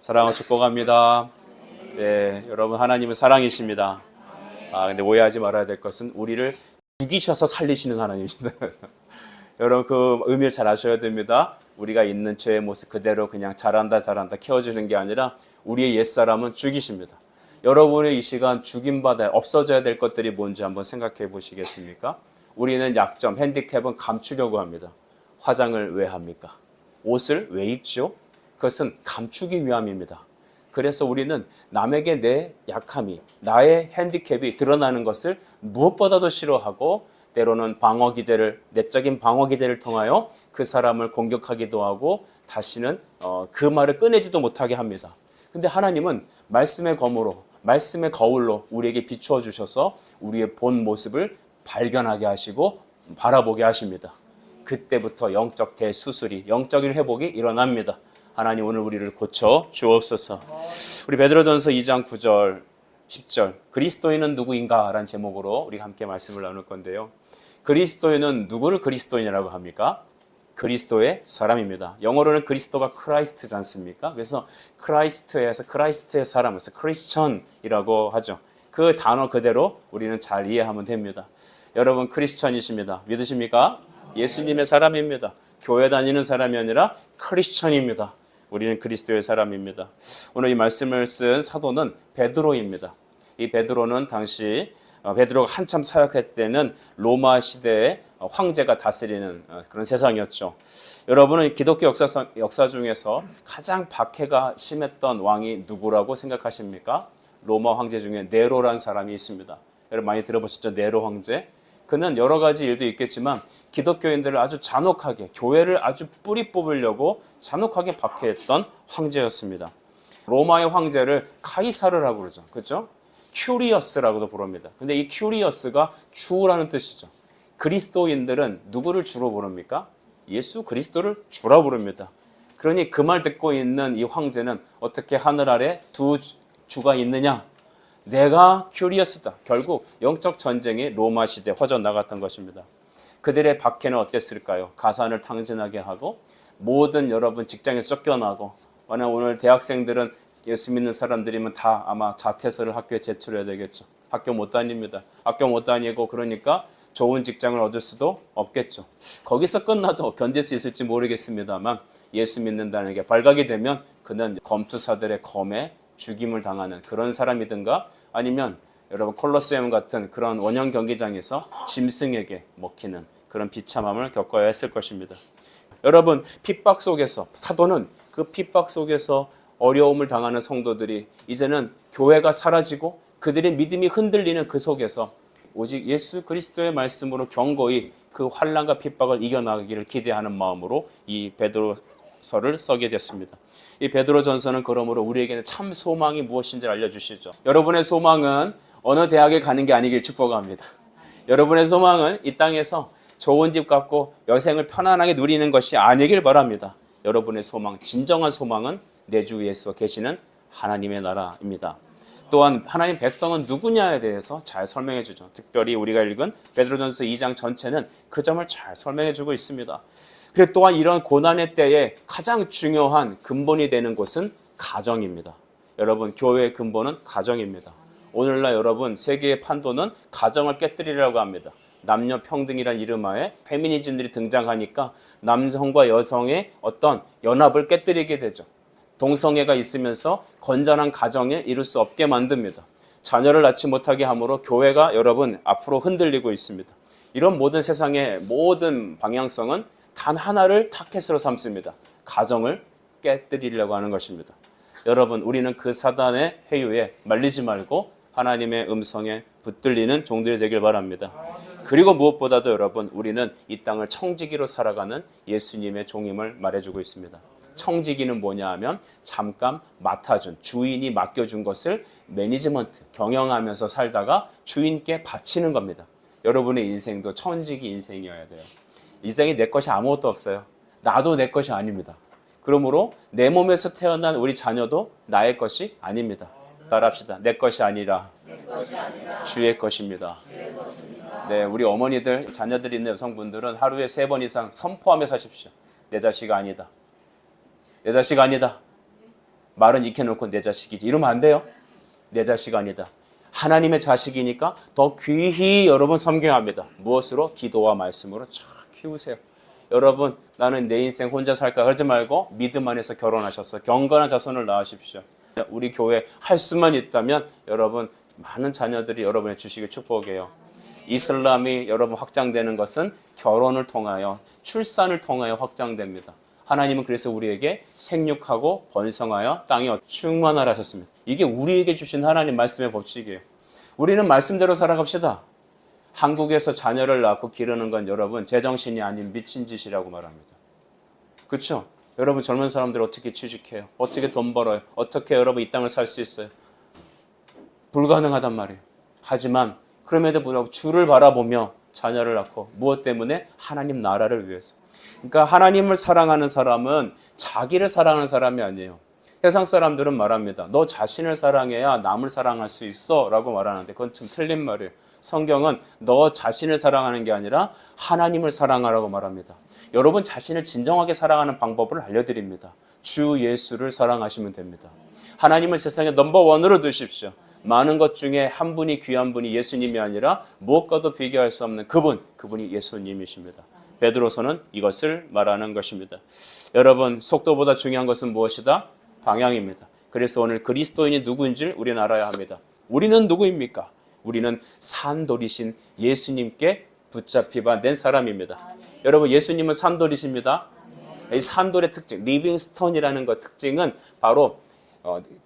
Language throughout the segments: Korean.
사랑하고 축복합니다. 네, 여러분 하나님은 사랑이십니다. 근데 오해하지 말아야 될 것은 우리를 죽이셔서 살리시는 하나님이십니다. 여러분 그 의미를 잘 아셔야 됩니다. 우리가 있는 죄의 모습 그대로 그냥 잘한다 키워주는 게 아니라 우리의 옛사람은 죽이십니다. 여러분의 이 시간 죽임받아야 없어져야 될 것들이 뭔지 한번 생각해 보시겠습니까? 우리는 약점, 핸디캡은 감추려고 합니다. 화장을 왜 합니까? 옷을 왜 입죠? 그것은 감추기 위함입니다. 그래서 우리는 남에게 내 약함이, 나의 핸디캡이 드러나는 것을 무엇보다도 싫어하고 때로는 내적인 방어 기제를 통하여 그 사람을 공격하기도 하고 다시는 그 말을 꺼내지도 못하게 합니다. 근데 하나님은 말씀의 검으로, 말씀의 거울로 우리에게 비추어 주셔서 우리의 본 모습을 발견하게 하시고 바라보게 하십니다. 그때부터 영적 대수술이, 영적인 회복이 일어납니다. 하나님 오늘 우리를 고쳐 주옵소서. 우리 베드로전서 2장 9절 10절 그리스도인은 누구인가? 라는 제목으로 우리 함께 말씀을 나눌 건데요. 그리스도인은 누구를 그리스도인이라고 합니까? 그리스도의 사람입니다. 영어로는 그리스도가 크라이스트지 않습니까? 그래서 크라이스트에서 크라이스트의 사람에서 크리스천이라고 하죠. 그 단어 그대로 우리는 잘 이해하면 됩니다. 여러분 크리스천이십니다. 믿으십니까? 예수님의 사람입니다. 교회 다니는 사람이 아니라 크리스천입니다. 우리는 그리스도의 사람입니다. 오늘 이 말씀을 쓴 사도는 베드로입니다. 이 베드로는 당시 베드로가 한참 사역할 때는 로마 시대의 황제가 다스리는 그런 세상이었죠. 여러분은 기독교 역사 중에서 가장 박해가 심했던 왕이 누구라고 생각하십니까? 로마 황제 중에 네로란 사람이 있습니다. 여러분 많이 들어보셨죠? 네로 황제. 그는 여러 가지 일도 있겠지만 기독교인들을 아주 잔혹하게, 교회를 아주 뿌리 뽑으려고 잔혹하게 박해했던 황제였습니다. 로마의 황제를 카이사르라고 그러죠. 그렇죠? 큐리어스라고도 부릅니다. 근데 이 큐리어스가 주라는 뜻이죠. 그리스도인들은 누구를 주로 부릅니까? 예수 그리스도를 주라 부릅니다. 그러니 그 말 듣고 있는 이 황제는 어떻게 하늘 아래 두 주가 있느냐? 내가 큐리어스다. 결국 영적 전쟁이 로마 시대에 퍼져나갔던 것입니다. 그들의 박해는 어땠을까요? 가산을 탕진하게 하고 모든 여러분 직장에서 쫓겨나고 만약 오늘 대학생들은 예수 믿는 사람들이면 다 아마 자퇴서를 학교에 제출해야 되겠죠. 학교 못 다닙니다. 학교 못 다니고 그러니까 좋은 직장을 얻을 수도 없겠죠. 거기서 끝나도 견딜 수 있을지 모르겠습니다만 예수 믿는다는 게 발각이 되면 그는 검투사들의 검에 죽임을 당하는 그런 사람이든가 아니면 여러분 콜로세움 같은 그런 원형 경기장에서 짐승에게 먹히는 그런 비참함을 겪어야 했을 것입니다. 여러분 핍박 속에서 사도는 그 핍박 속에서 어려움을 당하는 성도들이 이제는 교회가 사라지고 그들의 믿음이 흔들리는 그 속에서 오직 예수 그리스도의 말씀으로 견고히 그 환난과 핍박을 이겨나가기를 기대하는 마음으로 이 베드로서를 써게 됐습니다. 이 베드로전서는 그러므로 우리에게는 참 소망이 무엇인지 알려주시죠. 여러분의 소망은 어느 대학에 가는 게 아니길 축복합니다. 여러분의 소망은 이 땅에서 좋은 집 갖고 여생을 편안하게 누리는 것이 아니길 바랍니다. 여러분의 소망, 진정한 소망은 내 주 예수와 계시는 하나님의 나라입니다. 또한 하나님 백성은 누구냐에 대해서 잘 설명해 주죠. 특별히 우리가 읽은 베드로전서 2장 전체는 그 점을 잘 설명해 주고 있습니다. 그리고 또한 이런 고난의 때에 가장 중요한 근본이 되는 곳은 가정입니다. 여러분 교회의 근본은 가정입니다. 오늘날 여러분 세계의 판도는 가정을 깨뜨리려고 합니다. 남녀 평등이란 이름하에 페미니즘들이 등장하니까 남성과 여성의 어떤 연합을 깨뜨리게 되죠. 동성애가 있으면서 건전한 가정에 이룰 수 없게 만듭니다. 자녀를 낳지 못하게 함으로 교회가 여러분 앞으로 흔들리고 있습니다. 이런 모든 세상의 모든 방향성은 단 하나를 타켓으로 삼습니다. 가정을 깨뜨리려고 하는 것입니다. 여러분 우리는 그 사단의 회유에 말리지 말고 하나님의 음성에 붙들리는 종들이 되길 바랍니다. 그리고 무엇보다도 여러분 우리는 이 땅을 청지기로 살아가는 예수님의 종임을 말해주고 있습니다. 청지기는 뭐냐 하면 잠깐 맡아준 주인이 맡겨준 것을 매니지먼트 경영하면서 살다가 주인께 바치는 겁니다. 여러분의 인생도 청지기 인생이어야 돼요. 인생이 내 것이 아무것도 없어요. 나도 내 것이 아닙니다. 그러므로 내 몸에서 태어난 우리 자녀도 나의 것이 아닙니다. 따라합시다. 내 것이 아니라 주의 것입니다. 네, 우리 어머니들 자녀들 있는 여성분들은 하루에 3번 이상 선포하며 사십시오. 내 자식 아니다. 내 자식 아니다. 말은 익혀놓고 내 자식이지. 이러면 안 돼요. 내 자식 아니다. 하나님의 자식이니까 더 귀히 여러분 섬겨합니다. 무엇으로? 기도와 말씀으로 쫙 키우세요. 여러분, 나는 내 인생 혼자 살까 하지 말고 믿음 안에서 결혼하셔서 경건한 자손을 낳으십시오. 우리 교회 할 수만 있다면 여러분 많은 자녀들이 여러분의 주식의 축복이에요. 이슬람이 여러분 확장되는 것은 결혼을 통하여 출산을 통하여 확장됩니다. 하나님은 그래서 우리에게 생육하고 번성하여 땅에 충만하라 하셨습니다. 이게 우리에게 주신 하나님 말씀의 법칙이에요. 우리는 말씀대로 살아갑시다. 한국에서 자녀를 낳고 기르는 건 여러분 제정신이 아닌 미친 짓이라고 말합니다. 그렇죠? 여러분 젊은 사람들 어떻게 취직해요? 어떻게 돈 벌어요? 어떻게 여러분 이 땅을 살 수 있어요? 불가능하단 말이에요. 하지만 그럼에도 불구하고 주를 바라보며 자녀를 낳고 무엇 때문에? 하나님 나라를 위해서. 그러니까 하나님을 사랑하는 사람은 자기를 사랑하는 사람이 아니에요. 세상 사람들은 말합니다. 너 자신을 사랑해야 남을 사랑할 수 있어 라고 말하는데 그건 좀 틀린 말이에요. 성경은 너 자신을 사랑하는 게 아니라 하나님을 사랑하라고 말합니다. 여러분 자신을 진정하게 사랑하는 방법을 알려드립니다. 주 예수를 사랑하시면 됩니다. 하나님을 세상에 넘버원으로 두십시오. 많은 것 중에 한 분이 귀한 분이 예수님이 아니라 무엇과도 비교할 수 없는 그분이 예수님이십니다. 베드로서는 이것을 말하는 것입니다. 여러분 속도보다 중요한 것은 무엇이다? 방향입니다. 그래서 오늘 그리스도인이 누구인지를 우리는 알아야 합니다. 우리는 누구입니까? 우리는 산돌이신 예수님께 붙잡히바 된 사람입니다. 여러분 예수님은 산돌이십니다. 이 산돌의 특징, 리빙스톤이라는 것 특징은 바로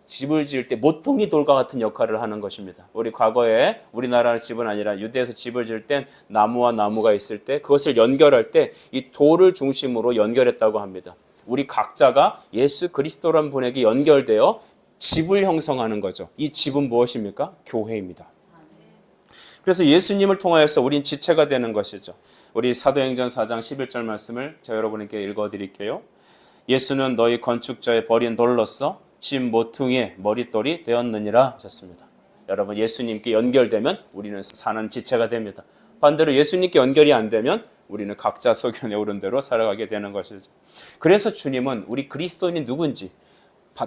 집을 지을 때 모퉁이 돌과 같은 역할을 하는 것입니다. 우리 과거에 우리나라 집은 아니라 유대에서 집을 지을 땐 나무와 나무가 있을 때 그것을 연결할 때 이 돌을 중심으로 연결했다고 합니다. 우리 각자가 예수 그리스도라는 분에게 연결되어 집을 형성하는 거죠. 이 집은 무엇입니까? 교회입니다. 그래서 예수님을 통하여서 우린 지체가 되는 것이죠. 우리 사도행전 4장 11절 말씀을 제가 여러분에게 읽어드릴게요. 예수는 너희 건축자의 버린 돌로서 집 모퉁이의 머릿돌이 되었느니라 하셨습니다. 여러분 예수님께 연결되면 우리는 사는 지체가 됩니다. 반대로 예수님께 연결이 안 되면 우리는 각자 소견에 오른 대로 살아가게 되는 것이죠. 그래서 주님은 우리 그리스도인이 누군지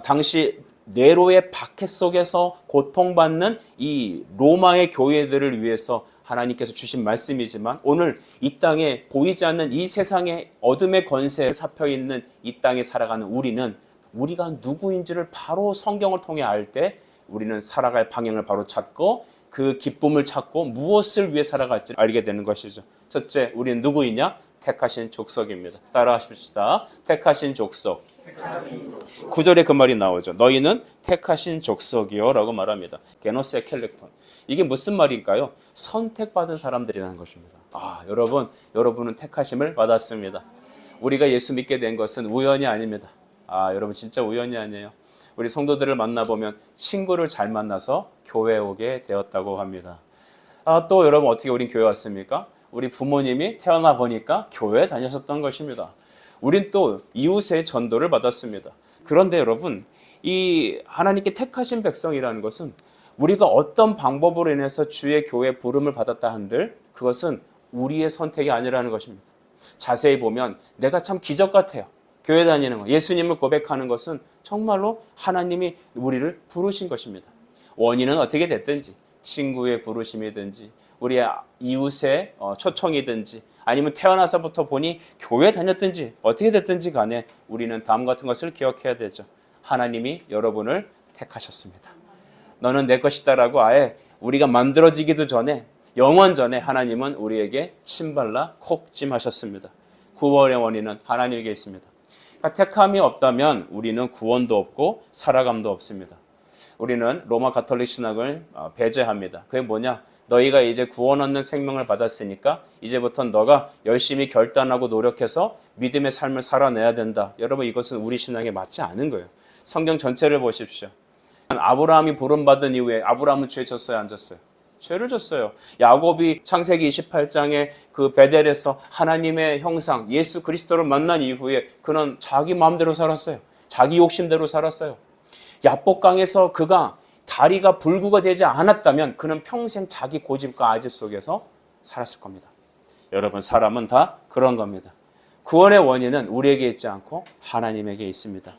당시 네로의 박해 속에서 고통받는 이 로마의 교회들을 위해서 하나님께서 주신 말씀이지만 오늘 이 땅에 보이지 않는 이 세상의 어둠의 권세에 잡혀있는 이 땅에 살아가는 우리가 누구인지를 바로 성경을 통해 알 때 우리는 살아갈 방향을 바로 찾고 그 기쁨을 찾고 무엇을 위해 살아갈지 알게 되는 것이죠. 첫째, 우리는 누구이냐? 택하신 족속입니다. 따라하십시다. 택하신 족속. 9절에 그 말이 나오죠. 너희는 택하신 족속이요 라고 말합니다. 게노스 켈렉톤. 이게 무슨 말일까요? 선택받은 사람들이라는 것입니다. 여러분은 택하심을 받았습니다. 우리가 예수 믿게 된 것은 우연이 아닙니다. 여러분 진짜 우연이 아니에요. 우리 성도들을 만나보면 친구를 잘 만나서 교회에 오게 되었다고 합니다. 또 여러분 어떻게 우린 교회 왔습니까? 우리 부모님이 태어나 보니까 교회에 다녔었던 것입니다. 우린 또 이웃의 전도를 받았습니다. 그런데 여러분 이 하나님께 택하신 백성이라는 것은 우리가 어떤 방법으로 인해서 주의 교회 부름을 받았다 한들 그것은 우리의 선택이 아니라는 것입니다. 자세히 보면 내가 참 기적 같아요. 교회 다니는 것, 예수님을 고백하는 것은 정말로 하나님이 우리를 부르신 것입니다. 원인은 어떻게 됐든지 친구의 부르심이든지 우리 이웃의 초청이든지 아니면 태어나서부터 보니 교회 다녔든지 어떻게 됐든지 간에 우리는 다음 같은 것을 기억해야 되죠. 하나님이 여러분을 택하셨습니다. 너는 내 것이다 라고 아예 우리가 만들어지기도 전에 영원 전에 하나님은 우리에게 침발라 콕 찜하셨습니다. 구원의 원인은 하나님에게 있습니다. 택함이 없다면 우리는 구원도 없고 살아감도 없습니다. 우리는 로마 가톨릭 신학을 배제합니다. 그게 뭐냐? 너희가 이제 구원 얻는 생명을 받았으니까 이제부터는 너가 열심히 결단하고 노력해서 믿음의 삶을 살아내야 된다. 여러분 이것은 우리 신앙에 맞지 않은 거예요. 성경 전체를 보십시오. 아브라함이 부름받은 이후에 아브라함은 죄 졌어요? 안 졌어요? 죄를 졌어요. 야곱이 창세기 28장에 그 베델에서 하나님의 형상 예수 그리스도를 만난 이후에 그는 자기 마음대로 살았어요. 자기 욕심대로 살았어요. 야복강에서 그가 다리가 불구가 되지 않았다면 그는 평생 자기 고집과 아집 속에서 살았을 겁니다. 여러분 사람은 다 그런 겁니다. 구원의 원인은 우리에게 있지 않고 하나님에게 있습니다.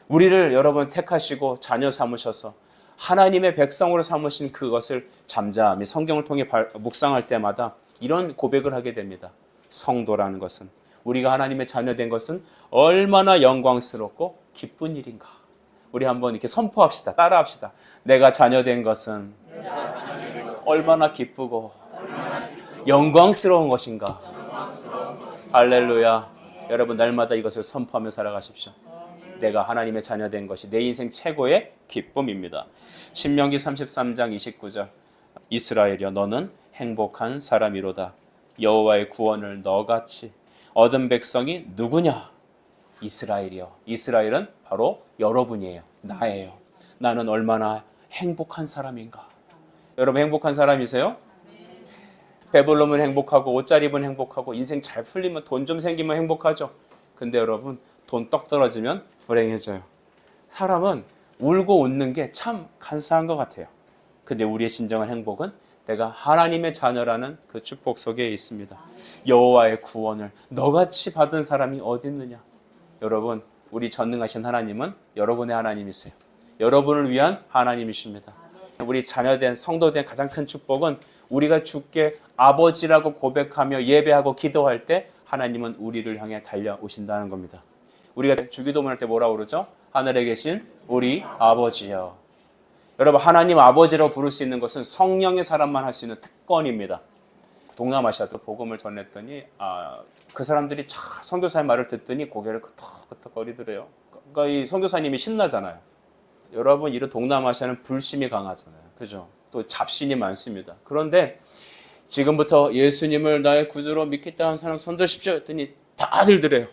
우리를 여러분 택하시고 자녀 삼으셔서 하나님의 백성으로 삼으신 그것을 잠잠히 성경을 통해 묵상할 때마다 이런 고백을 하게 됩니다. 성도라는 것은, 우리가 하나님의 자녀된 것은 얼마나 영광스럽고 기쁜 일인가. 우리 한번 이렇게 선포합시다. 따라합시다. 내가 자녀된 것은 얼마나 기쁘고 영광스러운 것인가. 할렐루야. 여러분 날마다 이것을 선포하며 살아가십시오. 내가 하나님의 자녀된 것이 내 인생 최고의 기쁨입니다. 신명기 33장 29절. 이스라엘이여 너는 행복한 사람이로다. 여호와의 구원을 너같이 얻은 백성이 누구냐? 이스라엘이요. 이스라엘은 바로 여러분이에요. 나예요. 나는 얼마나 행복한 사람인가. 여러분 행복한 사람이세요? 배불르면 행복하고 옷 잘 입으면 행복하고 인생 잘 풀리면 돈 좀 생기면 행복하죠. 근데 여러분 돈 떡 떨어지면 불행해져요. 사람은 울고 웃는 게 참 간사한 것 같아요. 근데 우리의 진정한 행복은 내가 하나님의 자녀라는 그 축복 속에 있습니다. 여호와의 구원을 너같이 받은 사람이 어디 있느냐. 여러분 우리 전능하신 하나님은 여러분의 하나님이세요. 여러분을 위한 하나님이십니다. 우리 자녀된 성도된 가장 큰 축복은 우리가 주께 아버지라고 고백하며 예배하고 기도할 때 하나님은 우리를 향해 달려오신다는 겁니다. 우리가 주기도문 할 때 뭐라고 그러죠? 하늘에 계신 우리 아버지여. 여러분 하나님 아버지라고 부를 수 있는 것은 성령의 사람만 할 수 있는 특권입니다. 동남아시아도 복음을 전했더니 그 사람들이 선교사의 말을 듣더니 고개를 끄덕끄덕거리더래요. 그러니까 이 선교사님이 신나잖아요. 여러분 이런 동남아시아는 불심이 강하잖아요. 그죠? 또 잡신이 많습니다. 그런데 지금부터 예수님을 나의 구주로 믿겠다 하는 사람 손 드십시오 했더니 다들 드래요.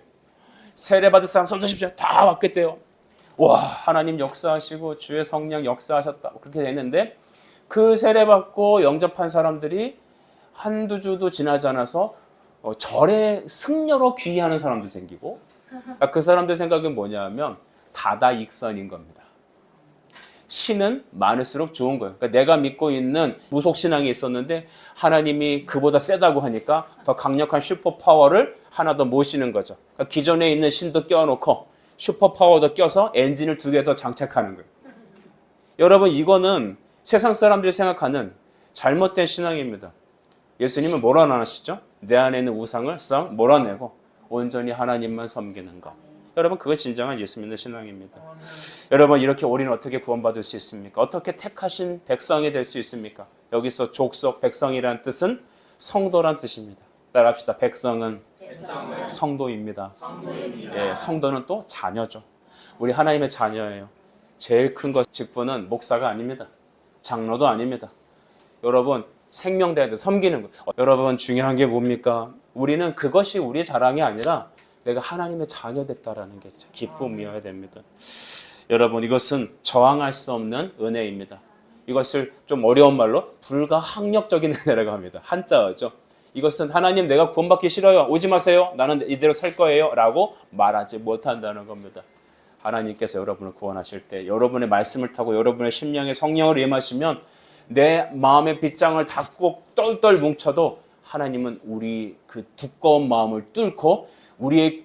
세례받을 사람 손 드십시오. 다 왔겠대요. 와 하나님 역사하시고 주의 성령 역사하셨다. 그렇게 됐는데 그 세례받고 영접한 사람들이 한두 주도 지나지 않아서 절에 승려로 귀의하는 사람도 생기고 그 사람들 생각은 뭐냐면 다다익선인 겁니다. 신은 많을수록 좋은 거예요. 그러니까 내가 믿고 있는 무속신앙이 있었는데 하나님이 그보다 세다고 하니까 더 강력한 슈퍼파워를 하나 더 모시는 거죠. 그러니까 기존에 있는 신도 껴놓고 슈퍼파워도 껴서 엔진을 2개 더 장착하는 거예요. 여러분 이거는 세상 사람들이 생각하는 잘못된 신앙입니다. 예수님은 뭐라 하시죠? 내 안에 있는 우상을 싹 몰아내고 온전히 하나님만 섬기는 것. 여러분 그거 진정한 예수 믿는 신앙입니다. 여러분 이렇게 우리는 어떻게 구원받을 수 있습니까? 어떻게 택하신 백성이 될 수 있습니까? 여기서 족속 백성이라는 뜻은 성도란 뜻입니다. 따라합시다. 백성은 성도입니다. 예, 성도는 또 자녀죠. 우리 하나님의 자녀예요. 제일 큰 것 직분은 목사가 아닙니다. 장로도 아닙니다. 여러분 생명대한테 섬기는 것. 여러분 중요한 게 뭡니까? 우리는 그것이 우리의 자랑이 아니라 내가 하나님의 자녀 됐다라는 게 기쁨이어야 됩니다. 여러분 이것은 저항할 수 없는 은혜입니다. 이것을 좀 어려운 말로 불가항력적인 은혜라고 합니다. 한자어죠. 이것은 하나님 내가 구원받기 싫어요. 오지 마세요. 나는 이대로 살 거예요. 라고 말하지 못한다는 겁니다. 하나님께서 여러분을 구원하실 때 여러분의 말씀을 타고 여러분의 심령에 성령을 임하시면 내 마음의 빗장을 닫고 똘똘 뭉쳐도 하나님은 우리 그 두꺼운 마음을 뚫고 우리의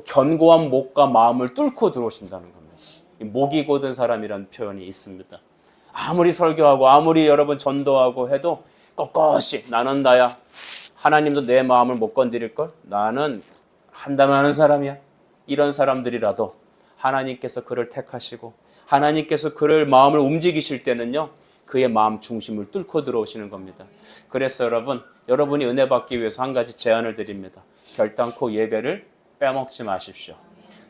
견고한 목과 마음을 뚫고 들어오신다는 겁니다. 목이 곧은 사람이라는 표현이 있습니다. 아무리 설교하고 아무리 여러분 전도하고 해도 꼿꼿이 나는 나야. 하나님도 내 마음을 못 건드릴걸? 나는 한다면 하는 사람이야. 이런 사람들이라도 하나님께서 그를 택하시고 하나님께서 그를 마음을 움직이실 때는요. 그의 마음 중심을 뚫고 들어오시는 겁니다. 그래서 여러분이 은혜 받기 위해서 한 가지 제안을 드립니다. 결단코 예배를 빼먹지 마십시오.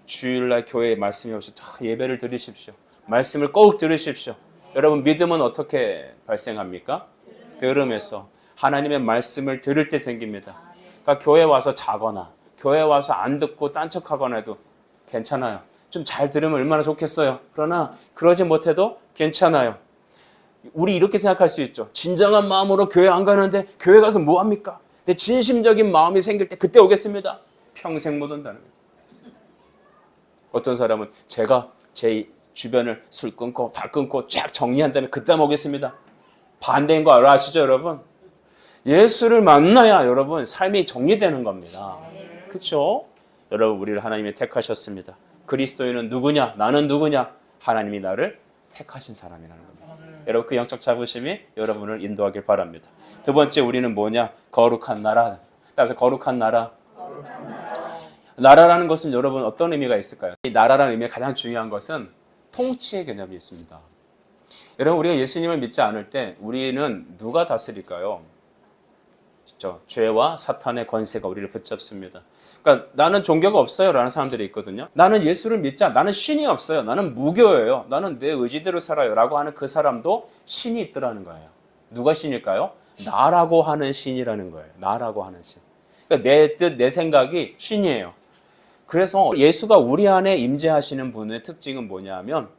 주일날 교회에 말씀이 오셔서 예배를 드리십시오. 말씀을 꼭 들으십시오. 여러분 믿음은 어떻게 발생합니까? 들음에서. 하나님의 말씀을 들을 때 생깁니다. 그러니까 교회 와서 자거나 교회 와서 안 듣고 딴척하거나 해도 괜찮아요. 좀 잘 들으면 얼마나 좋겠어요. 그러나 그러지 못해도 괜찮아요. 우리 이렇게 생각할 수 있죠. 진정한 마음으로 교회 안 가는데 교회 가서 뭐 합니까? 내 진심적인 마음이 생길 때 그때 오겠습니다. 평생 못 온다는 거죠. 어떤 사람은 제가 제 주변을 술 끊고 다 끊고 쫙 정리한 다음에 그때 오겠습니다. 반대인 거 아시죠 여러분? 예수를 만나야 여러분 삶이 정리되는 겁니다. 그렇죠? 여러분 우리를 하나님이 택하셨습니다. 그리스도인은 누구냐? 나는 누구냐? 하나님이 나를 택하신 사람이라는 겁니다. 여러분 그 영적 자부심이 여러분을 인도하길 바랍니다. 두 번째 우리는 뭐냐? 거룩한 나라. 따라서 거룩한 나라. 나라라는 것은 여러분 어떤 의미가 있을까요? 이 나라라는 의미의 가장 중요한 것은 통치의 개념이 있습니다. 여러분 우리가 예수님을 믿지 않을 때 우리는 누가 다스릴까요? 그렇죠? 죄와 사탄의 권세가 우리를 붙잡습니다. 그러니까 나는 종교가 없어요 라는 사람들이 있거든요. 나는 예수를 믿지 않아. 나는 신이 없어요. 나는 무교예요. 나는 내 의지대로 살아요 라고 하는 그 사람도 신이 있더라는 거예요. 누가 신일까요? 나라고 하는 신이라는 거예요. 나라고 하는 신. 그러니까 내 뜻, 내 생각이 신이에요. 그래서 예수가 우리 안에 임재하시는 분의 특징은 뭐냐면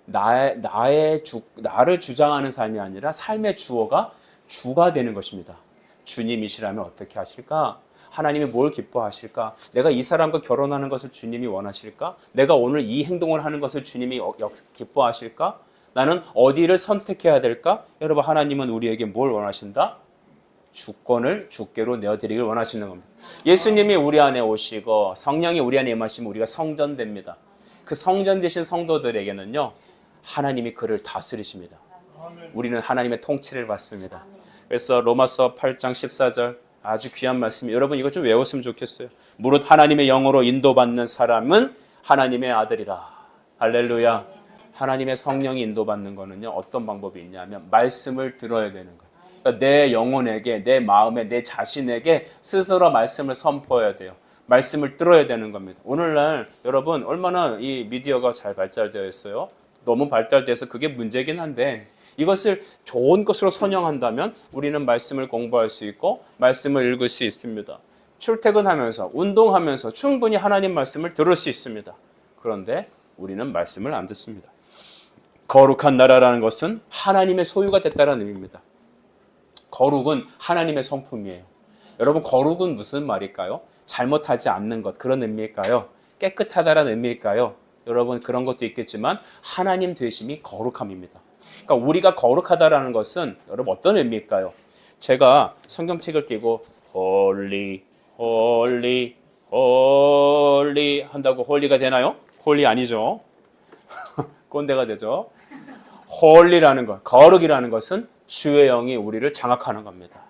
나를 주장하는 삶이 아니라 삶의 주어가 주가 되는 것입니다. 주님이시라면 어떻게 하실까? 하나님이 뭘 기뻐하실까? 내가 이 사람과 결혼하는 것을 주님이 원하실까? 내가 오늘 이 행동을 하는 것을 주님이 기뻐하실까? 나는 어디를 선택해야 될까? 여러분 하나님은 우리에게 뭘 원하신다? 주권을 주께로 내어드리길 원하시는 겁니다. 예수님이 우리 안에 오시고 성령이 우리 안에 임하시면 우리가 성전됩니다. 그 성전되신 성도들에게는요 하나님이 그를 다스리십니다. 우리는 하나님의 통치를 받습니다. 그래서 로마서 8장 14절 아주 귀한 말씀이 여러분 이거 좀 외웠으면 좋겠어요. 무릇 하나님의 영으로 인도받는 사람은 하나님의 아들이라. 할렐루야. 하나님의 성령이 인도받는 거는요 어떤 방법이 있냐면 말씀을 들어야 되는 거예요. 그러니까 내 영혼에게, 내 마음에, 내 자신에게 스스로 말씀을 선포해야 돼요. 말씀을 들어야 되는 겁니다. 오늘날 여러분 얼마나 이 미디어가 잘 발달되어 있어요. 너무 발달돼서 그게 문제긴 한데 이것을 좋은 것으로 선영한다면 우리는 말씀을 공부할 수 있고 말씀을 읽을 수 있습니다. 출퇴근하면서 운동하면서 충분히 하나님 말씀을 들을 수 있습니다. 그런데 우리는 말씀을 안 듣습니다. 거룩한 나라라는 것은 하나님의 소유가 됐다는 의미입니다. 거룩은 하나님의 성품이에요. 여러분 거룩은 무슨 말일까요? 잘못하지 않는 것 그런 의미일까요? 깨끗하다라는 의미일까요? 여러분 그런 것도 있겠지만 하나님 되심이 거룩함입니다. 그러니까 우리가 거룩하다라는 것은 여러분 어떤 의미일까요? 제가 성경책을 끼고 홀리 홀리 홀리 한다고 홀리가 되나요? 홀리 아니죠. 꼰대가 되죠. 홀리라는 것, 거룩이라는 것은 주의 영이 우리를 장악하는 겁니다.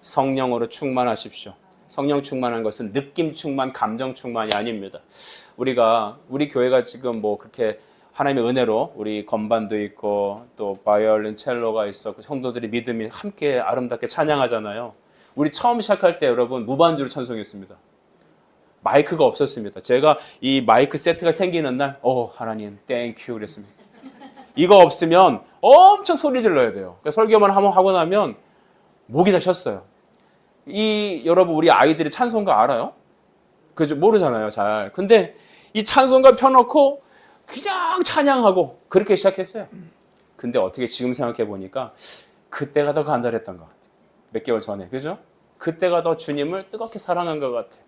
성령으로 충만하십시오. 성령 충만한 것은 느낌 충만, 감정 충만이 아닙니다. 우리 교회가 지금 뭐 그렇게 하나님의 은혜로 우리 건반도 있고 또 바이올린, 첼로가 있었고 성도들이 믿음이 함께 아름답게 찬양하잖아요. 우리 처음 시작할 때 여러분 무반주로 찬송했습니다. 마이크가 없었습니다. 제가 이 마이크 세트가 생기는 날, 하나님 땡큐 그랬습니다. 이거 없으면 엄청 소리 질러야 돼요. 그러니까 설교만 한번 하고 나면 목이 다 쉬었어요. 여러분 우리 아이들이 찬송가 알아요? 그죠? 모르잖아요, 잘. 근데 이 찬송가 펴놓고 그냥 찬양하고 그렇게 시작했어요. 근데 어떻게 지금 생각해 보니까 그때가 더 간절했던 것 같아요. 몇 개월 전에, 그죠? 그때가 더 주님을 뜨겁게 사랑한 것 같아요.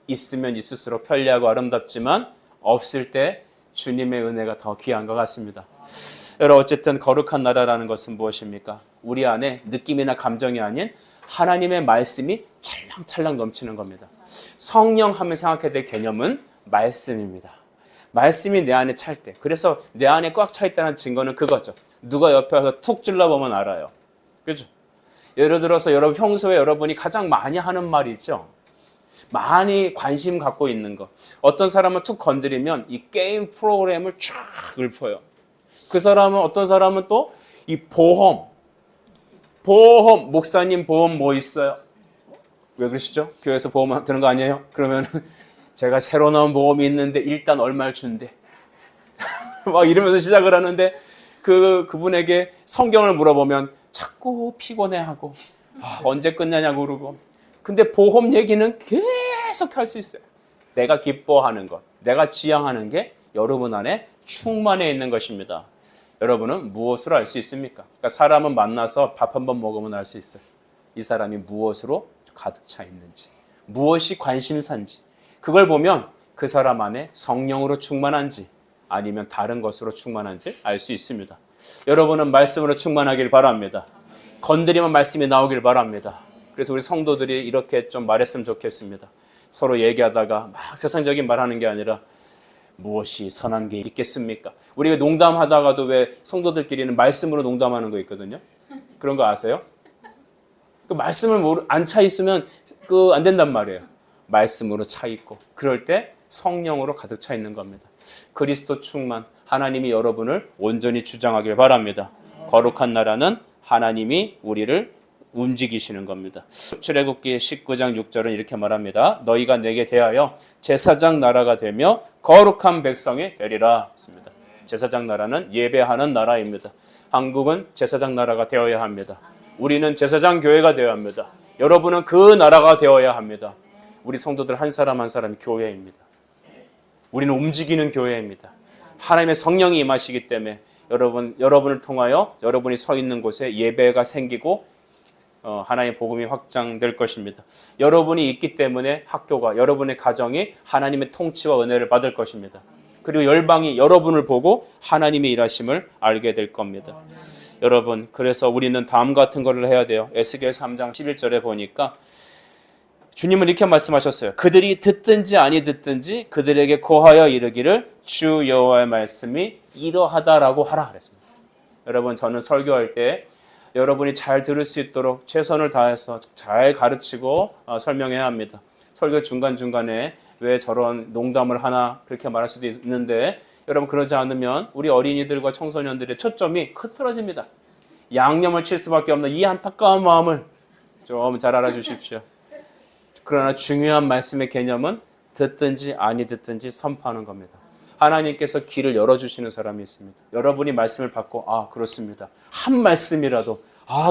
있으면 있을수록 편리하고 아름답지만 없을 때 주님의 은혜가 더 귀한 것 같습니다. 여러분 어쨌든 거룩한 나라라는 것은 무엇입니까? 우리 안에 느낌이나 감정이 아닌 하나님의 말씀이 찰랑찰랑 넘치는 겁니다. 성령 하면 생각해야 될 개념은 말씀입니다. 말씀이 내 안에 찰 때, 그래서 내 안에 꽉 차 있다는 증거는 그거죠. 누가 옆에 와서 툭 찔러보면 알아요. 그죠? 예를 들어서 여러분 평소에 여러분이 가장 많이 하는 말이 있죠. 많이 관심 갖고 있는 것. 어떤 사람은 툭 건드리면 이 게임 프로그램을 쫙 읊어요. 그 사람은 어떤 사람은 또 이 보험, 목사님 보험 뭐 있어요? 왜 그러시죠? 교회에서 보험 드는 거 아니에요? 그러면 제가 새로 나온 보험이 있는데 일단 얼마를 준대. 막 이러면서 시작을 하는데 그분에게 성경을 물어보면 자꾸 피곤해하고 언제 끝나냐고 그러고. 근데 보험 얘기는 계속 할 수 있어요. 내가 기뻐하는 것, 내가 지향하는 게 여러분 안에 충만해 있는 것입니다. 여러분은 무엇으로 알 수 있습니까? 그러니까 사람은 만나서 밥 한 번 먹으면 알 수 있어요. 이 사람이 무엇으로 가득 차 있는지, 무엇이 관심사인지. 그걸 보면 그 사람 안에 성령으로 충만한지 아니면 다른 것으로 충만한지 알 수 있습니다. 여러분은 말씀으로 충만하길 바랍니다. 건드리면 말씀이 나오길 바랍니다. 그래서 우리 성도들이 이렇게 좀 말했으면 좋겠습니다. 서로 얘기하다가 막 세상적인 말하는 게 아니라 무엇이 선한 게 있겠습니까? 우리가 농담하다가도 왜 성도들끼리는 말씀으로 농담하는 거 있거든요. 그런 거 아세요? 그 말씀을 안 차 있으면 안 된단 말이에요. 말씀으로 차 있고 그럴 때 성령으로 가득 차 있는 겁니다. 그리스도 충만, 하나님이 여러분을 온전히 주장하길 바랍니다. 거룩한 나라는 하나님이 우리를 움직이시는 겁니다. 출애굽기 19장 6절은 이렇게 말합니다. 너희가 내게 대하여 제사장 나라가 되며 거룩한 백성이 되리라 했습니다. 제사장 나라는 예배하는 나라입니다. 한국은 제사장 나라가 되어야 합니다. 우리는 제사장 교회가 되어야 합니다. 여러분은 그 나라가 되어야 합니다. 우리 성도들 한 사람 한 사람이 교회입니다. 우리는 움직이는 교회입니다. 하나님의 성령이 임하시기 때문에 여러분을 통하여 여러분이 서 있는 곳에 예배가 생기고 하나님의 복음이 확장될 것입니다. 여러분이 있기 때문에 학교가, 여러분의 가정이 하나님의 통치와 은혜를 받을 것입니다. 그리고 열방이 여러분을 보고 하나님의 일하심을 알게 될 겁니다. 여러분, 그래서 우리는 다음 같은 것을 해야 돼요. 에스겔 3장 11절에 보니까 주님은 이렇게 말씀하셨어요. 그들이 듣든지 아니 듣든지 그들에게 고하여 이르기를 주 여호와의 말씀이 이러하다라고 하라 그랬습니다. 여러분, 저는 설교할 때 여러분이 잘 들을 수 있도록 최선을 다해서 잘 가르치고 설명해야 합니다. 설교 중간중간에 왜 저런 농담을 하나 그렇게 말할 수도 있는데 여러분, 그러지 않으면 우리 어린이들과 청소년들의 초점이 흐트러집니다. 양념을 칠 수밖에 없는 이 안타까운 마음을 좀 잘 알아주십시오. 그러나 중요한 말씀의 개념은 듣든지 아니 듣든지 선포하는 겁니다. 하나님께서 길을 열어주시는 사람이 있습니다. 여러분이 말씀을 받고 그렇습니다. 한 말씀이라도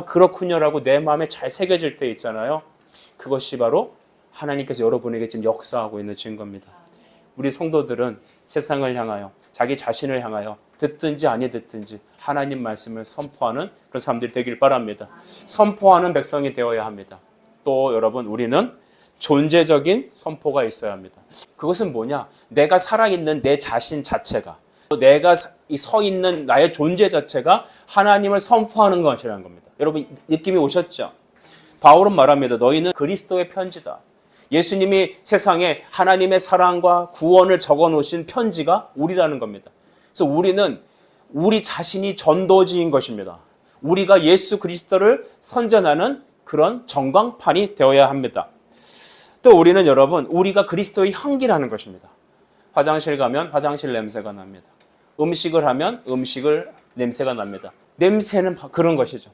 그렇군요라고 내 마음에 잘 새겨질 때 있잖아요. 그것이 바로 하나님께서 여러분에게 지금 역사하고 있는 증거입니다. 우리 성도들은 세상을 향하여 자기 자신을 향하여 듣든지 아니 듣든지 하나님 말씀을 선포하는 그런 사람들이 되길 바랍니다. 선포하는 백성이 되어야 합니다. 또 여러분, 우리는 존재적인 선포가 있어야 합니다. 그것은 뭐냐? 내가 살아있는 내 자신 자체가, 내가 서 있는 나의 존재 자체가 하나님을 선포하는 것이라는 겁니다. 여러분, 느낌이 오셨죠? 바울은 말합니다. 너희는 그리스도의 편지다. 예수님이 세상에 하나님의 사랑과 구원을 적어놓으신 편지가 우리라는 겁니다. 그래서 우리는 우리 자신이 전도지인 것입니다. 우리가 예수 그리스도를 선전하는 그런 전광판이 되어야 합니다. 또 우리는 여러분, 우리가 그리스도의 향기라는 것입니다. 화장실 가면 화장실 냄새가 납니다. 음식을 하면 음식을 냄새가 납니다. 냄새는 그런 것이죠.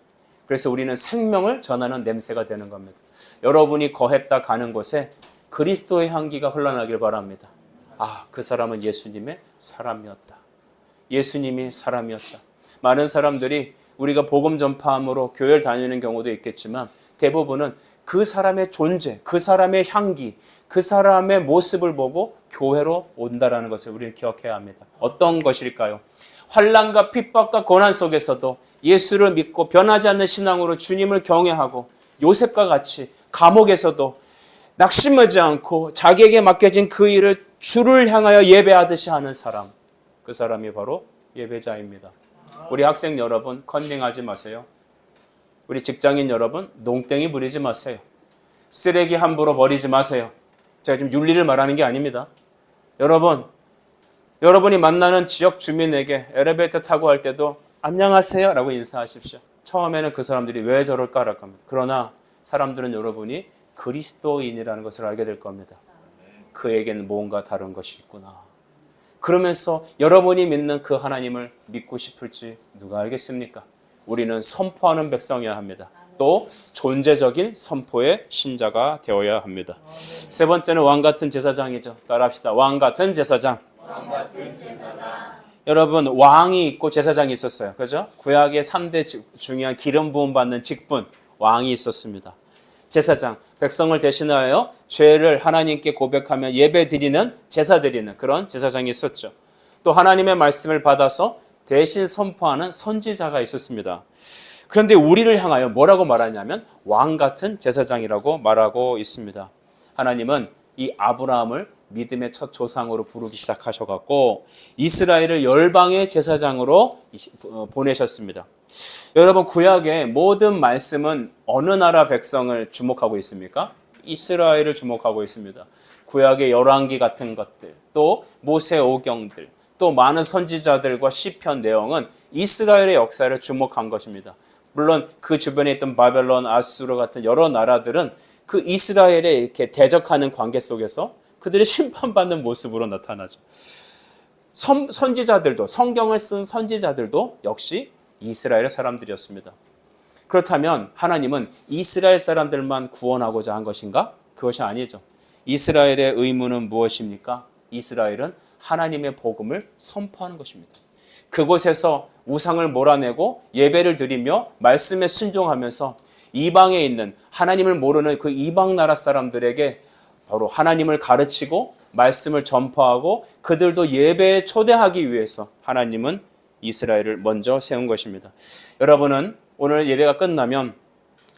그래서 우리는 생명을 전하는 냄새가 되는 겁니다. 여러분이 거했다 가는 곳에 그리스도의 향기가 흘러나길 바랍니다. 그 사람은 예수님의 사람이었다. 예수님이 사람이었다. 많은 사람들이 우리가 복음 전파함으로 교회를 다니는 경우도 있겠지만 대부분은 그 사람의 존재, 그 사람의 향기, 그 사람의 모습을 보고 교회로 온다라는 것을 우리는 기억해야 합니다. 어떤 것일까요? 환난과 핍박과 고난 속에서도 예수를 믿고 변하지 않는 신앙으로 주님을 경외하고 요셉과 같이 감옥에서도 낙심하지 않고 자기에게 맡겨진 그 일을 주를 향하여 예배하듯이 하는 사람, 그 사람이 바로 예배자입니다. 우리 학생 여러분, 컨닝하지 마세요. 우리 직장인 여러분, 농땡이 부리지 마세요. 쓰레기 함부로 버리지 마세요. 제가 지금 윤리를 말하는 게 아닙니다. 여러분이 만나는 지역 주민에게 엘리베이터 타고 할 때도 안녕하세요 라고 인사하십시오. 처음에는 그 사람들이 왜 저럴까 할 겁니다. 그러나 사람들은 여러분이 그리스도인이라는 것을 알게 될 겁니다. 그에게는 뭔가 다른 것이 있구나. 그러면서 여러분이 믿는 그 하나님을 믿고 싶을지 누가 알겠습니까? 우리는 선포하는 백성이어야 합니다. 또 존재적인 선포의 신자가 되어야 합니다. 세 번째는 왕같은 제사장이죠. 따라합시다. 왕같은 제사장. 여러분, 왕이 있고 제사장이 있었어요. 그죠? 구약의 3대 중요한 기름 부음 받는 직분, 왕이 있었습니다. 제사장, 백성을 대신하여 죄를 하나님께 고백하며 예배 드리는, 제사 드리는 그런 제사장이 있었죠. 또 하나님의 말씀을 받아서 대신 선포하는 선지자가 있었습니다. 그런데 우리를 향하여 뭐라고 말하냐면 왕같은 제사장이라고 말하고 있습니다. 하나님은 이 아브라함을 믿음의 첫 조상으로 부르기 시작하셔갖고 이스라엘을 열방의 제사장으로 보내셨습니다. 여러분, 구약의 모든 말씀은 어느 나라 백성을 주목하고 있습니까? 이스라엘을 주목하고 있습니다. 구약의 열왕기 같은 것들, 또 모세 오경들, 또 많은 선지자들과 시편 내용은 이스라엘의 역사를 주목한 것입니다. 물론 그 주변에 있던 바벨론, 아수르 같은 여러 나라들은 그 이스라엘에 이렇게 대적하는 관계 속에서 그들이 심판받는 모습으로 나타나죠. 선지자들도, 성경을 쓴 선지자들도 역시 이스라엘의 사람들이었습니다. 그렇다면 하나님은 이스라엘 사람들만 구원하고자 한 것인가? 그것이 아니죠. 이스라엘의 의무는 무엇입니까? 이스라엘은 하나님의 복음을 선포하는 것입니다. 그곳에서 우상을 몰아내고 예배를 드리며 말씀에 순종하면서 이방에 있는 하나님을 모르는 그 이방 나라 사람들에게 바로 하나님을 가르치고 말씀을 전파하고 그들도 예배에 초대하기 위해서 하나님은 이스라엘을 먼저 세운 것입니다. 여러분은 오늘 예배가 끝나면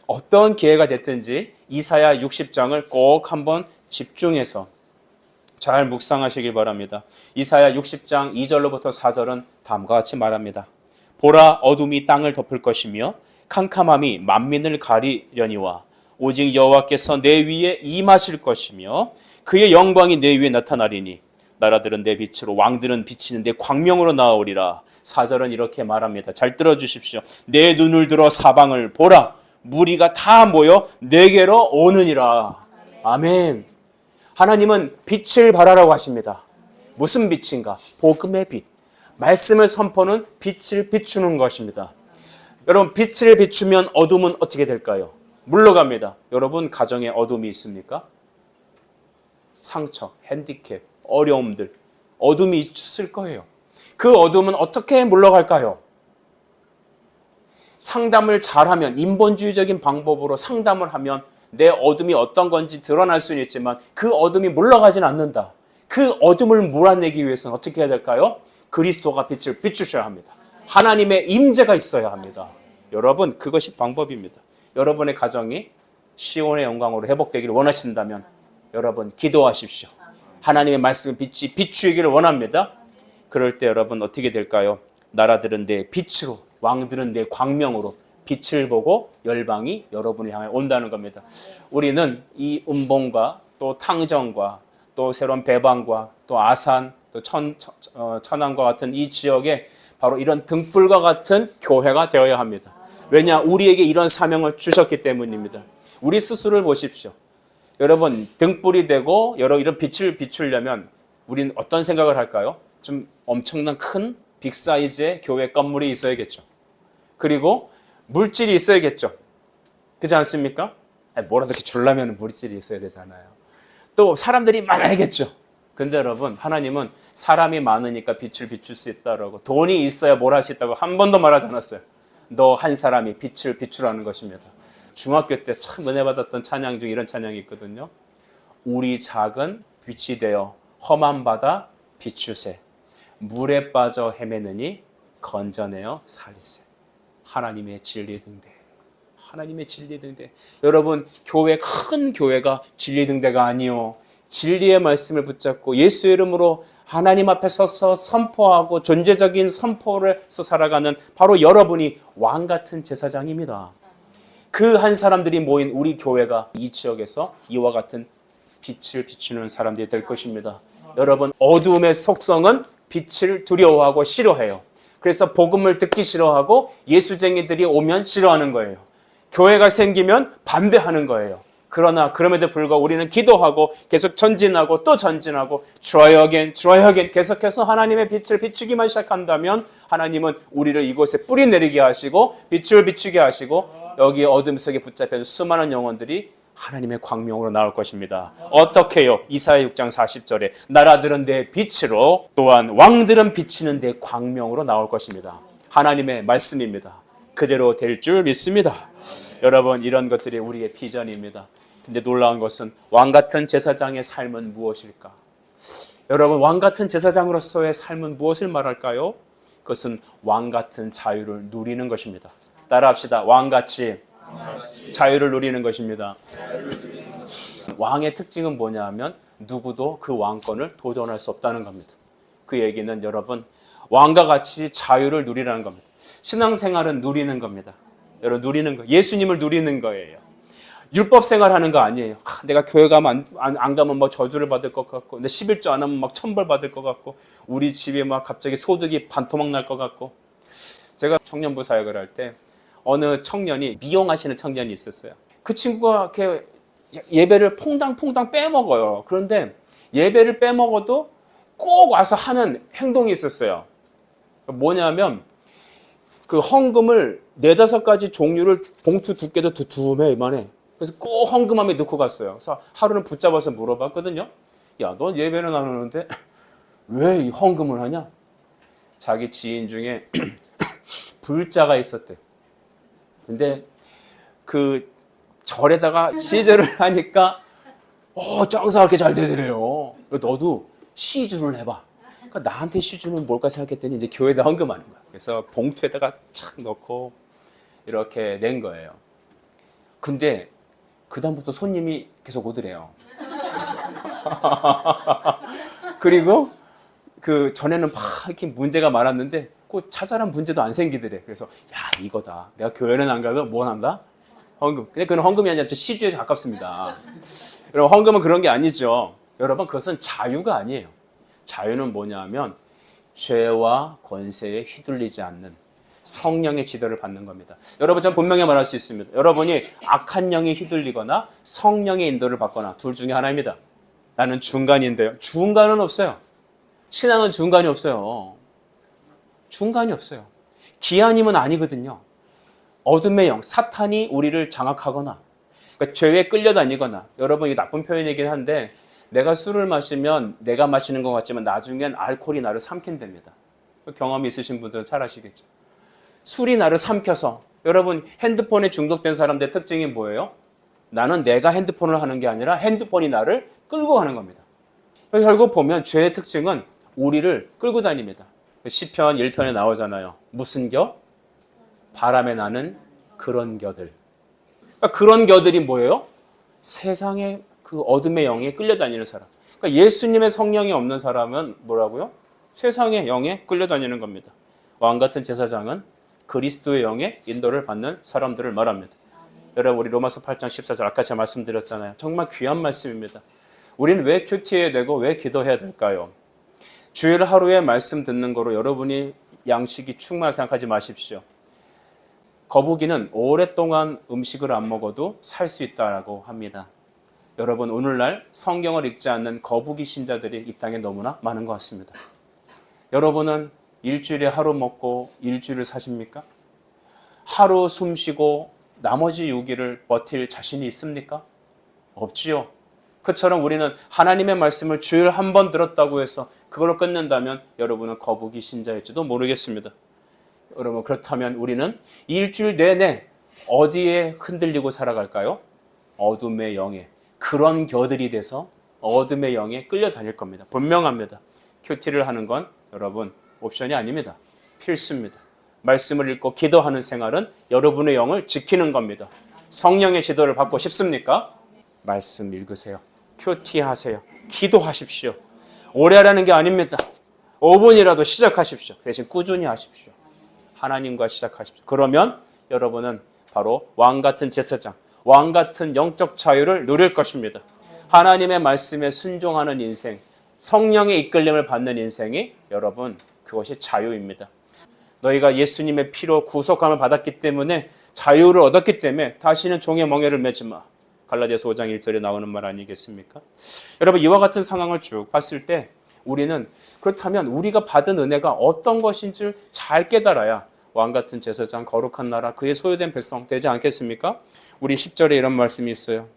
어떤 기회가 됐든지 이사야 60장을 꼭 한번 집중해서 잘 묵상하시길 바랍니다. 이사야 60장 2절로부터 4절은 다음과 같이 말합니다. 보라, 어둠이 땅을 덮을 것이며 캄캄함이 만민을 가리려니와 오직 여호와께서 내 위에 임하실 것이며 그의 영광이 내 위에 나타나리니 나라들은 내 빛으로 왕들은 비치는 내 광명으로 나오리라. 4절은 이렇게 말합니다. 잘 들어주십시오. 내 눈을 들어 사방을 보라. 무리가 다 모여 내게로 오느니라. 아멘. 하나님은 빛을 발하라고 하십니다. 무슨 빛인가? 복음의 빛. 말씀을 선포는 빛을 비추는 것입니다. 여러분, 빛을 비추면 어둠은 어떻게 될까요? 물러갑니다. 여러분 가정에 어둠이 있습니까? 상처, 핸디캡, 어려움들, 어둠이 있을 거예요. 그 어둠은 어떻게 물러갈까요? 상담을 잘하면, 인본주의적인 방법으로 상담을 하면 내 어둠이 어떤 건지 드러날 수는 있지만 그 어둠이 물러가진 않는다. 그 어둠을 몰아내기 위해서는 어떻게 해야 될까요? 그리스도가 빛을 비추셔야 합니다. 하나님의 임재가 있어야 합니다. 여러분, 그것이 방법입니다. 여러분의 가정이 시온의 영광으로 회복되기를 원하신다면 여러분 기도하십시오. 하나님의 말씀의 빛이 비추이기를 원합니다. 그럴 때 여러분 어떻게 될까요? 나라들은 내 빛으로, 왕들은 내 광명으로 빛을 보고 열방이 여러분을 향해 온다는 겁니다. 우리는 이 음봉과 또 탕정과 또 새로운 배방과 또 아산, 또 천안과 같은 이 지역에 바로 이런 등불과 같은 교회가 되어야 합니다. 왜냐? 우리에게 이런 사명을 주셨기 때문입니다. 우리 스스로를 보십시오. 여러분, 등불이 되고 이런 빛을 비추려면 우리는 어떤 생각을 할까요? 좀 엄청난 큰 빅사이즈의 교회 건물이 있어야겠죠. 그리고 물질이 있어야겠죠. 그렇지 않습니까? 뭐라도 이렇게 주려면 물질이 있어야 되잖아요. 또 사람들이 많아야겠죠. 근데 여러분, 하나님은 사람이 많으니까 빛을 비출 수 있다라고, 돈이 있어야 뭘 할 수 있다고 한 번도 말하지 않았어요. 너 한 사람이 빛을 비추라는 것입니다. 중학교 때 참 은혜 받았던 찬양 중에 이런 찬양이 있거든요. 우리 작은 빛이 되어 험한 바다 비추세. 물에 빠져 헤매느니 건져내어 살리세. 하나님의 진리 등대. 하나님의 진리 등대. 여러분, 큰 교회가 진리 등대가 아니요. 진리의 말씀을 붙잡고 예수의 이름으로 하나님 앞에 서서 선포하고 존재적인 선포를 해서 살아가는 바로 여러분이 왕 같은 제사장입니다. 그 한 사람들이 모인 우리 교회가 이 지역에서 이와 같은 빛을 비추는 사람들이 될 것입니다. 여러분, 어두움의 속성은 빛을 두려워하고 싫어해요. 그래서 복음을 듣기 싫어하고 예수쟁이들이 오면 싫어하는 거예요. 교회가 생기면 반대하는 거예요. 그러나 그럼에도 불구하고 우리는 기도하고 계속 전진하고 또 전진하고 try again 계속해서 하나님의 빛을 비추기만 시작한다면 하나님은 우리를 이곳에 뿌리 내리게 하시고 빛을 비추게 하시고 여기 어둠 속에 붙잡힌 수많은 영혼들이 하나님의 광명으로 나올 것입니다. 어떻게요? 이사야 6장 40절에 나라들은 내 빛으로 또한 왕들은 비치는 내 광명으로 나올 것입니다. 하나님의 말씀입니다. 그대로 될 줄 믿습니다. 여러분, 이런 것들이 우리의 비전입니다. 근데 놀라운 것은 왕 같은 제사장의 삶은 무엇일까? 여러분, 왕 같은 제사장으로서의 삶은 무엇을 말할까요? 그것은 왕 같은 자유를 누리는 것입니다. 따라합시다. 왕같이 자유를 누리는 것입니다. 왕의 특징은 뭐냐 하면 누구도 그 왕권을 도전할 수 없다는 겁니다. 그 얘기는 여러분, 왕과 같이 자유를 누리라는 겁니다. 신앙생활은 누리는 겁니다. 여러분, 누리는 거, 예수님을 누리는 거예요. 율법 생활하는 거 아니에요. 내가 교회 가면 안 가면 막 저주를 받을 것 같고, 내 11조 안 하면 막 천벌 받을 것 같고, 우리 집에 막 갑자기 소득이 반토막 날 것 같고. 제가 청년부 사역을 할 때 어느 청년이 미용하시는 청년이 있었어요. 그 친구가 이렇게 예배를 퐁당퐁당 빼먹어요. 그런데 예배를 빼먹어도 꼭 와서 하는 행동이 있었어요. 뭐냐면 그 헌금을 4-5가지 종류를 봉투 두께도 두툼해 이만해. 그래서 꼭 헌금함에 넣고 갔어요. 그래서 하루는 붙잡아서 물어봤거든요. 야, 너 예배는 안 하는데 왜 이 헌금을 하냐? 자기 지인 중에 불자가 있었대. 근데 그 절에다가 시주를 하니까 장사가 그렇게 잘 되더래요. 너도 시주를 해봐. 그러니까 나한테 시주는 뭘까 생각했더니 이제 교회에다 헌금하는 거야. 그래서 봉투에다가 착 넣고 이렇게 낸 거예요. 근데 그다음부터 손님이 계속 오더래요. 그리고 그 전에는 막 이렇게 문제가 많았는데 그 자잘한 문제도 안 생기더래. 그래서 야, 이거다. 내가 교회는 안 가도 뭐 한다? 헌금. 근데 그건 헌금이 아니라 시주에 가깝습니다. 여러분, 헌금은 그런 게 아니죠. 여러분, 그것은 자유가 아니에요. 자유는 뭐냐면 죄와 권세에 휘둘리지 않는 성령의 지도를 받는 겁니다. 여러분, 전 분명히 말할 수 있습니다. 여러분이 악한 영에 휘둘리거나 성령의 인도를 받거나 둘 중에 하나입니다. 나는 중간인데요. 중간은 없어요. 신앙은 중간이 없어요. 중간이 없어요. 기아님은 아니거든요. 어둠의 영, 사탄이 우리를 장악하거나, 그러니까 죄에 끌려다니거나, 여러분, 이 나쁜 표현이긴 한데, 내가 술을 마시면 내가 마시는 것 같지만 나중엔 알코올이 나를 삼킨답니다. 경험이 있으신 분들은 잘 아시겠죠. 술이 나를 삼켜서, 여러분, 핸드폰에 중독된 사람들의 특징이 뭐예요? 나는 내가 핸드폰을 하는 게 아니라 핸드폰이 나를 끌고 가는 겁니다. 결국 보면 죄의 특징은 우리를 끌고 다닙니다. 시편 1편에 나오잖아요. 무슨 겨? 바람에 나는 그런 겨들. 그러니까 그런 겨들이 뭐예요? 세상의 그 어둠의 영에 끌려다니는 사람. 그러니까 예수님의 성령이 없는 사람은 뭐라고요? 세상의 영에 끌려다니는 겁니다. 왕 같은 제사장은 그리스도의 영에 인도를 받는 사람들을 말합니다. 여러분, 우리 로마서 8장 14절 아까 제가 말씀드렸잖아요. 정말 귀한 말씀입니다. 우리는 왜 큐티해야 되고 왜 기도해야 될까요? 주일 하루에 말씀 듣는 거로 여러분이 양식이 충분하다 생각하지 마십시오. 거북이는 오랫동안 음식을 안 먹어도 살 수 있다고 합니다. 여러분, 오늘날 성경을 읽지 않는 거북이 신자들이 이 땅에 너무나 많은 것 같습니다. 여러분은 일주일에 하루 먹고 일주일을 사십니까? 하루 숨 쉬고 나머지 6일을 버틸 자신이 있습니까? 없지요. 그처럼 우리는 하나님의 말씀을 주일 한 번 들었다고 해서 그걸로 끝낸다면 여러분은 거북이 신자일지도 모르겠습니다. 여러분, 그렇다면 우리는 일주일 내내 어디에 흔들리고 살아갈까요? 어둠의 영에, 그런 겨들이 돼서 어둠의 영에 끌려다닐 겁니다. 분명합니다. 큐티를 하는 건 여러분 옵션이 아닙니다. 필수입니다. 말씀을 읽고 기도하는 생활은 여러분의 영을 지키는 겁니다. 성령의 지도를 받고 싶습니까? 말씀 읽으세요. 큐티 하세요. 기도하십시오. 오래 하라는 게 아닙니다. 5분이라도 시작하십시오. 대신 꾸준히 하십시오. 하나님과 시작하십시오. 그러면 여러분은 바로 왕같은 제사장, 왕같은 영적 자유를 누릴 것입니다. 하나님의 말씀에 순종하는 인생, 성령의 이끌림을 받는 인생이 여러분 그것이 자유입니다. 너희가 예수님의 피로 구속함을 받았기 때문에 자유를 얻었기 때문에 다시는 종의 멍에를 매지 마. 갈라디아서 5장 1절에 나오는 말 아니겠습니까? 여러분, 이와 같은 상황을 쭉 봤을 때 우리는 그렇다면 우리가 받은 은혜가 어떤 것인지 잘 깨달아야 왕같은 제사장, 거룩한 나라, 그의 소유된 백성 되지 않겠습니까? 우리 10절에 이런 말씀이 있어요.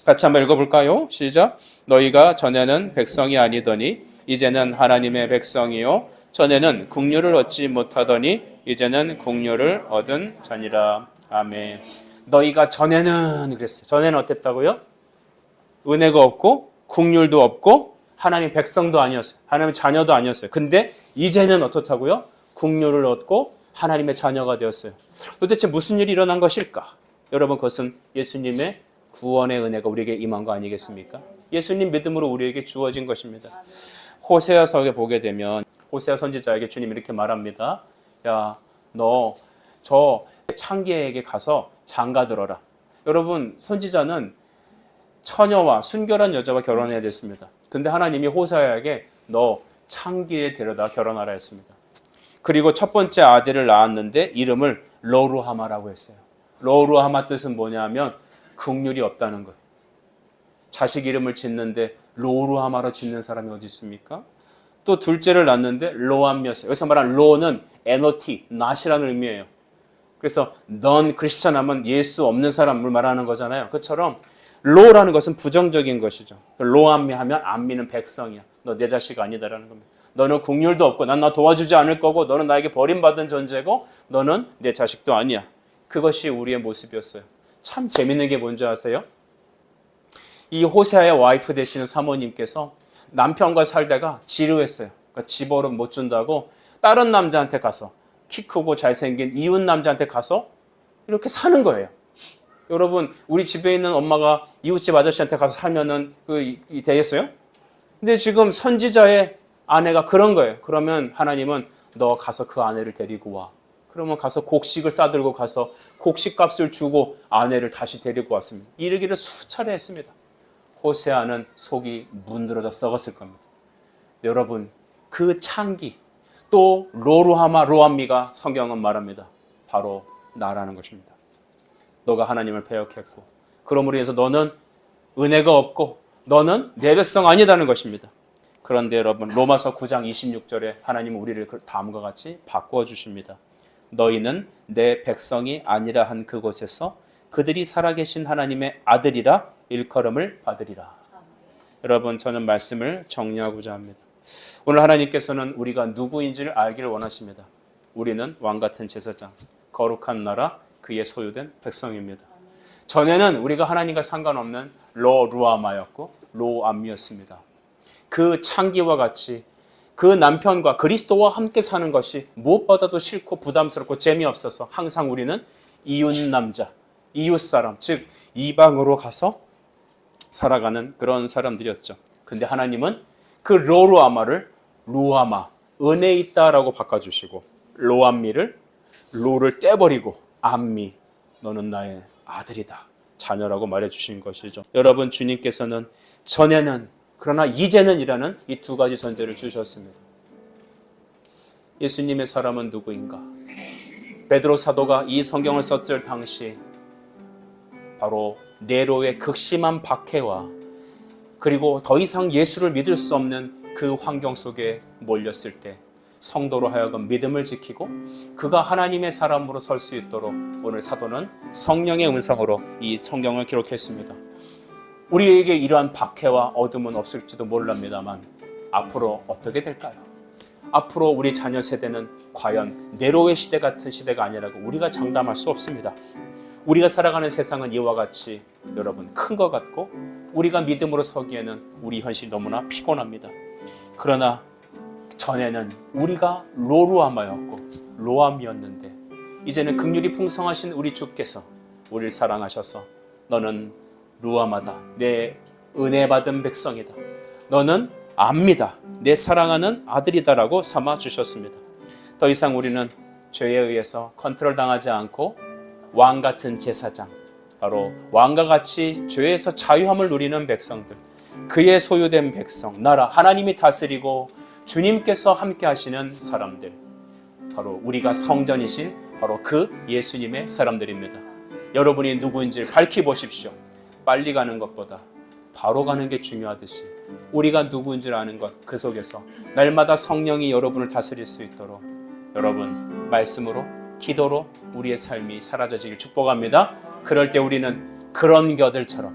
같이 한번 읽어볼까요? 시작. 너희가 전에는 백성이 아니더니 이제는 하나님의 백성이요 전에는 국류를 얻지 못하더니 이제는 국류를 얻은 자니라. 아멘. 너희가 전에는 그랬어요. 전에는 어땠다고요? 은혜가 없고 국률도 없고 하나님 백성도 아니었어요. 하나님의 자녀도 아니었어요. 근데 이제는 어떻다고요? 국률을 얻고 하나님의 자녀가 되었어요. 도대체 무슨 일이 일어난 것일까? 여러분, 그것은 예수님의 구원의 은혜가 우리에게 임한 거 아니겠습니까? 예수님 믿음으로 우리에게 주어진 것입니다. 호세아서에 보게 되면 호세아 선지자에게 주님 이렇게 말합니다. 야, 너 저 창기에게 가서 장가 들어라. 여러분, 선지자는 처녀와 순결한 여자와 결혼해야 됐습니다. 근데 하나님이 호세아에게 너 창기에 데려다 결혼하라 했습니다. 그리고 첫 번째 아들을 낳았는데 이름을 로루하마라고 했어요. 로루하마 뜻은 뭐냐면 긍휼이 없다는 거예요. 자식 이름을 짓는데 로루하마로 짓는 사람이 어디 있습니까? 또 둘째를 낳았는데 로암이었어요. 여기서 말하는 로는 NOT, not이라는 의미예요. 그래서 넌 크리스찬 하면 예수 없는 사람을 말하는 거잖아요. 그처럼 로라는 것은 부정적인 것이죠. 로암미 하면 암미는 백성이야. 너 내 자식 아니다라는 겁니다. 너는 국률도 없고 난 너 도와주지 않을 거고 너는 나에게 버림받은 존재고 너는 내 자식도 아니야. 그것이 우리의 모습이었어요. 참 재밌는 게 뭔지 아세요? 이 호세아의 와이프 되시는 사모님께서 남편과 살다가 지루했어요. 그러니까 집어를 못 준다고 다른 남자한테 가서 키 크고 잘생긴 이웃 남자한테 가서 이렇게 사는 거예요. 여러분, 우리 집에 있는 엄마가 이웃집 아저씨한테 가서 살면은 되겠어요? 근데 지금 선지자의 아내가 그런 거예요. 그러면 하나님은 너 가서 그 아내를 데리고 와. 그러면 가서 곡식을 싸들고 가서 곡식값을 주고 아내를 다시 데리고 왔습니다. 이러기를 수차례 했습니다. 호세아는 속이 문드러져 썩었을 겁니다. 여러분, 그 창기 또 로루하마 로암미가 성경은 말합니다. 바로 나라는 것입니다. 너가 하나님을 배역했고 그러므로 해서 너는 은혜가 없고 너는 내 백성 아니다는 것입니다. 그런데 여러분, 로마서 9장 26절에 하나님은 우리를 다음과 같이 바꾸어 주십니다. 너희는 내 백성이 아니라 한 그곳에서 그들이 살아계신 하나님의 아들이라 일컬음을 받으리라. 여러분, 저는 말씀을 정리하고자 합니다. 오늘 하나님께서는 우리가 누구인지를 알기를 원하십니다. 우리는 왕같은 제사장, 거룩한 나라, 그의 소유된 백성입니다. 전에는 우리가 하나님과 상관없는 로루아마였고 로암미였습니다. 그 창기와 같이 그 남편과 그리스도와 함께 사는 것이 무엇보다도 싫고 부담스럽고 재미없어서 항상 우리는 이웃 남자, 이웃 사람, 즉 이방으로 가서 살아가는 그런 사람들이었죠. 근데 하나님은 그 로루아마를 루아마, 은혜 있다라고 바꿔주시고 로암미를 로를 떼버리고 암미, 너는 나의 아들이다, 자녀라고 말해주신 것이죠. 여러분, 주님께서는 전에는 그러나 이제는 이라는 이 두 가지 전제를 주셨습니다. 예수님의 사람은 누구인가? 베드로 사도가 이 성경을 썼을 당시 바로 네로의 극심한 박해와 그리고 더 이상 예수를 믿을 수 없는 그 환경 속에 몰렸을 때 성도로 하여금 믿음을 지키고 그가 하나님의 사람으로 설 수 있도록 오늘 사도는 성령의 음성으로 이 성경을 기록했습니다. 우리에게 이러한 박해와 어둠은 없을지도 몰랍니다만 앞으로 어떻게 될까요? 앞으로 우리 자녀 세대는 과연 네로의 시대 같은 시대가 아니라고 우리가 장담할 수 없습니다. 우리가 살아가는 세상은 이와 같이 여러분 큰 것 같고 우리가 믿음으로 서기에는 우리 현실이 너무나 피곤합니다. 그러나 전에는 우리가 로루아마였고 로암이었는데 이제는 긍휼이 풍성하신 우리 주께서 우리를 사랑하셔서 너는 루아마다, 내 은혜 받은 백성이다, 너는 압니다, 내 사랑하는 아들이다라고 삼아 주셨습니다. 더 이상 우리는 죄에 의해서 컨트롤 당하지 않고 왕같은 제사장, 바로 왕과 같이 죄에서 자유함을 누리는 백성들, 그의 소유된 백성, 나라, 하나님이 다스리고 주님께서 함께 하시는 사람들, 바로 우리가 성전이신 바로 그 예수님의 사람들입니다. 여러분이 누구인지를 밝히 보십시오. 빨리 가는 것보다 바로 가는 게 중요하듯이 우리가 누구인지를 아는 것, 그 속에서 날마다 성령이 여러분을 다스릴 수 있도록 여러분 말씀으로 기도로 우리의 삶이 사라져지길 축복합니다. 그럴 때 우리는 그런 겨들처럼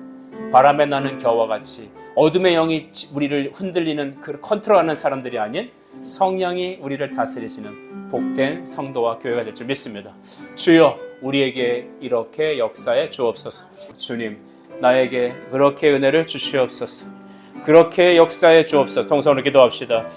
바람에 나는 겨와 같이 어둠의 영이 우리를 흔들리는 그 컨트롤하는 사람들이 아닌 성령이 우리를 다스리시는 복된 성도와 교회가 될 줄 믿습니다. 주여, 우리에게 이렇게 역사해 주옵소서. 주님, 나에게 그렇게 은혜를 주시옵소서. 그렇게 역사해 주옵소서. 통성으로 기도합시다.